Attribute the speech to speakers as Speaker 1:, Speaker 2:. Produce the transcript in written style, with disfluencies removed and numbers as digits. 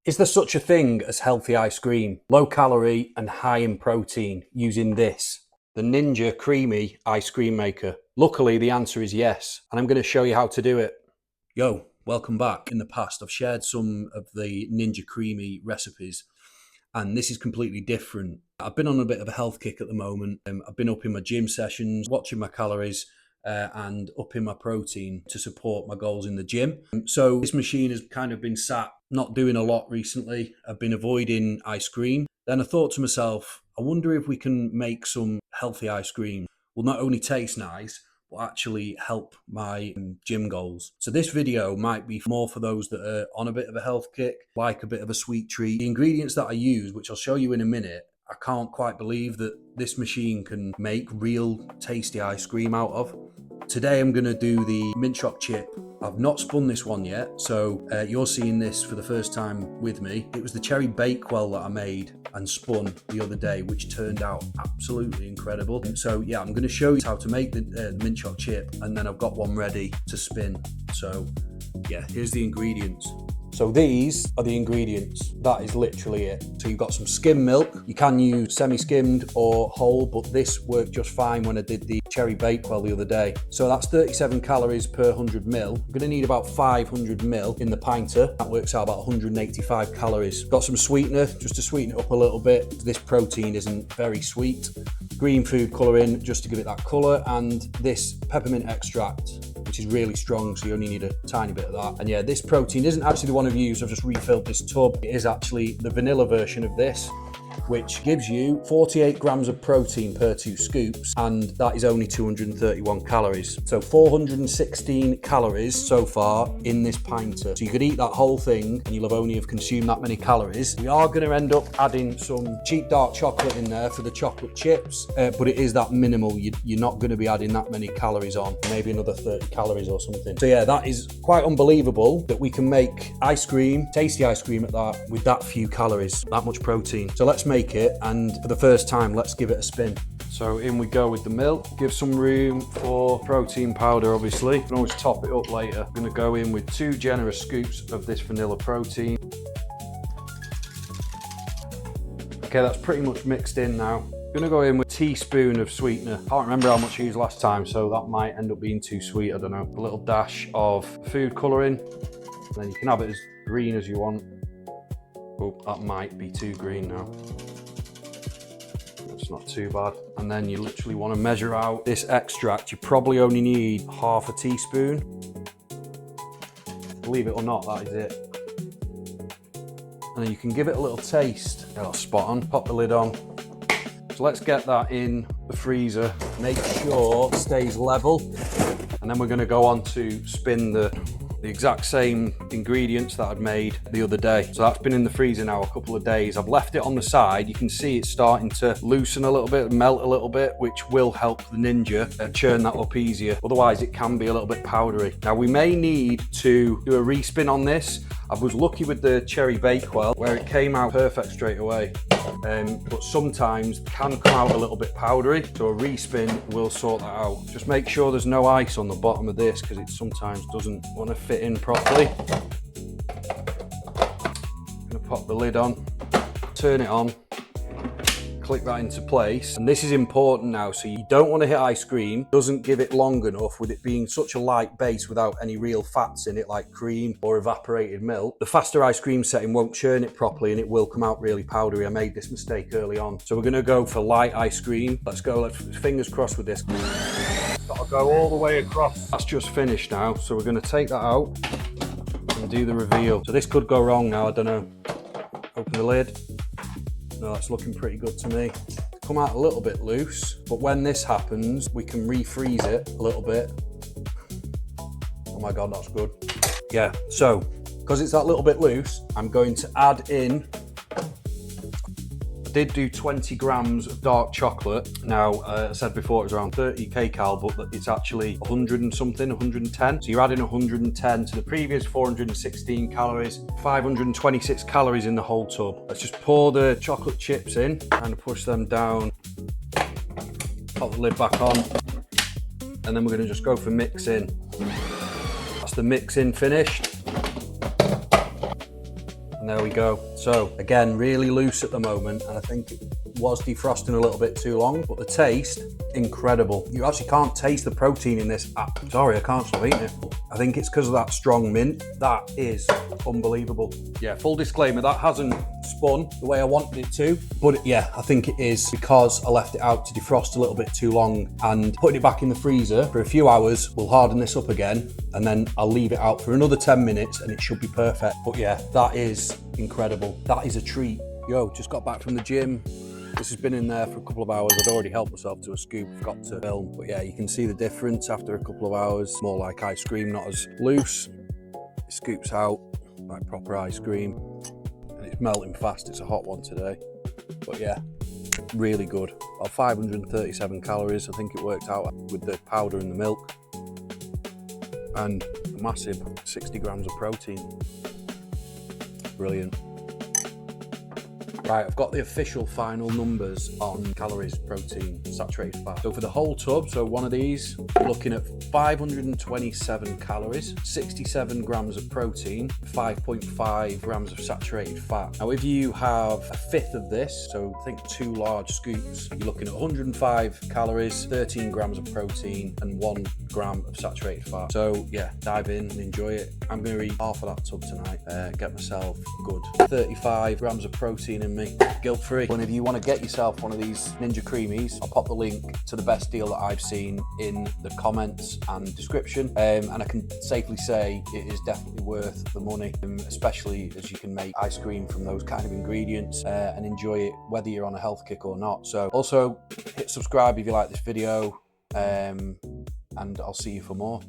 Speaker 1: Is there such a thing as healthy ice cream? Low calorie and high in protein using this, the Ninja Creami ice cream maker? Luckily, the answer is yes, and I'm going to show you how to do it. Yo, welcome back. In the past, I've shared some of the Ninja Creami recipes, and this is completely different. I've been on a bit of a health kick at the moment. I've been up in my gym sessions, watching my calories, and upping my protein to support my goals in the gym. So this machine has kind of been sat, not doing a lot recently. I've been avoiding ice cream. Then I thought to myself, I wonder if we can make some healthy ice cream. Will not only taste nice, but actually help my gym goals. So this video might be more for those that are on a bit of a health kick, like a bit of a sweet treat. The ingredients that I use, which I'll show you in a minute, I can't quite believe that this machine can make real tasty ice cream out of. Today I'm going to do the Mint Choc Chip. I've not spun this one yet, so you're seeing this for the first time with me. It was the cherry bakewell that I made and spun the other day, which turned out absolutely incredible. So yeah, I'm going to show you how to make the Mint Choc Chip, and then I've got one ready to spin. So yeah, here's the ingredients. So these are the ingredients. That is literally it. So you've got some skim milk. You can use semi-skimmed or whole, but this worked just fine when I did the cherry bakewell the other day. So that's 37 calories per 100 ml. I'm gonna need about 500 ml in the pinter. That works out about 185 calories. Got some sweetener, just to sweeten it up a little bit. This protein isn't very sweet. Green food colouring, just to give it that colour, and this peppermint extract, which is really strong, so you only need a tiny bit of that. And yeah, this protein isn't actually the one I've used. I've just refilled this tub. It is actually the vanilla version of this, which gives you 48 grams of protein per 2 scoops, and that is only 231 calories. So 416 calories so far in this pinter. So you could eat that whole thing and you'll only have consumed that many calories. We are going to end up adding some cheap dark chocolate in there for the chocolate chips, but it is that minimal. You're not going to be adding that many calories on, maybe another 30 calories or something. So yeah, that is quite unbelievable that we can make ice cream, tasty ice cream at that, with that few calories, that much protein. So let's make it, and for the first time, let's give it a spin. So in we go with the milk. Give some room for protein powder, obviously. You can always top it up later. I'm gonna go in with 2 generous scoops of this vanilla protein. Okay, that's pretty much mixed in now. I'm gonna go in with a teaspoon of sweetener. Can't remember how much I used last time, so that might end up being too sweet, I don't know. A little dash of food colouring. And then you can have it as green as you want. Oh, that might be too green now. It's not too bad. And then you literally want to measure out this extract. You probably only need half a teaspoon. Believe it or not, that is it. And then you can give it a little taste. Oh, spot on. Pop the lid on. So let's get that in the freezer. Make sure it stays level. And then we're going to go on to spin the exact same ingredients that I'd made the other day. So that's been in the freezer now a couple of days. I've left it on the side. You can see it's starting to loosen a little bit, melt a little bit, which will help the Ninja churn that up easier. Otherwise it can be a little bit powdery. Now we may need to do a respin on this. I was lucky with the cherry bakewell where it came out perfect straight away. But sometimes it can come out a little bit powdery, so a respin will sort that out. Just make sure there's no ice on the bottom of this because it sometimes doesn't want to fit in properly. I'm going to pop the lid on, turn it on, click that into place, and this is important now. So you don't want to hit ice cream, doesn't give it long enough with it being such a light base without any real fats in it like cream or evaporated milk. The faster ice cream setting won't churn it properly and it will come out really powdery. I made this mistake early on. So we're going to go for light ice cream. Let's go, let's fingers crossed with this. Gotta go all the way across. That's just finished now, so we're going to take that out and do the reveal. So this could go wrong now, I don't know. Open the lid. No, that's looking pretty good to me. Come out a little bit loose, but when this happens, we can refreeze it a little bit. Oh my God, that's good. Yeah, so because it's that little bit loose, I'm going to add in, I did do 20 grams of dark chocolate. Now, I said before it was around 30 kcal, but it's actually 100 and something, 110. So you're adding 110 to the previous 416 calories, 526 calories in the whole tub. Let's just pour the chocolate chips in and push them down. Pop the lid back on. And then we're gonna just go for mix-in. That's the mix-in finished. And there we go. So again, really loose at the moment, and I think it was defrosting a little bit too long, but the taste, incredible. You actually can't taste the protein in this. Sorry, I can't stop eating it. I think it's because of that strong mint. That is unbelievable. Yeah, full disclaimer, that hasn't spun the way I wanted it to, but yeah, I think it is because I left it out to defrost a little bit too long, and putting it back in the freezer for a few hours will harden this up again, and then I'll leave it out for another 10 minutes and it should be perfect. But yeah, that is incredible. That is a treat. Yo, just got back from the gym. This has been in there for a couple of hours. I'd already helped myself to a scoop, forgot to film. But yeah, you can see the difference after a couple of hours. More like ice cream, not as loose. It scoops out like proper ice cream. And it's melting fast. It's a hot one today. But yeah, really good. About 537 calories, I think it worked out with the powder and the milk. And a massive 60 grams of protein. Brilliant. Right, I've got the official final numbers on calories, protein, saturated fat. So for the whole tub, so one of these, you're looking at 527 calories, 67 grams of protein, 5.5 grams of saturated fat. Now, if you have a fifth of this, so think 2 large scoops, you're looking at 105 calories, 13 grams of protein, and 1 gram of saturated fat. So yeah, dive in and enjoy it. I'm going to eat half of that tub tonight, get myself good 35 grams of protein in me, guilt-free. And if you want to get yourself one of these Ninja Creamis, I'll pop the link to the best deal that I've seen in the comments and description, and I can safely say it is definitely worth the money, especially as you can make ice cream from those kind of ingredients and enjoy it whether you're on a health kick or not. So also hit subscribe if you like this video, and I'll see you for more.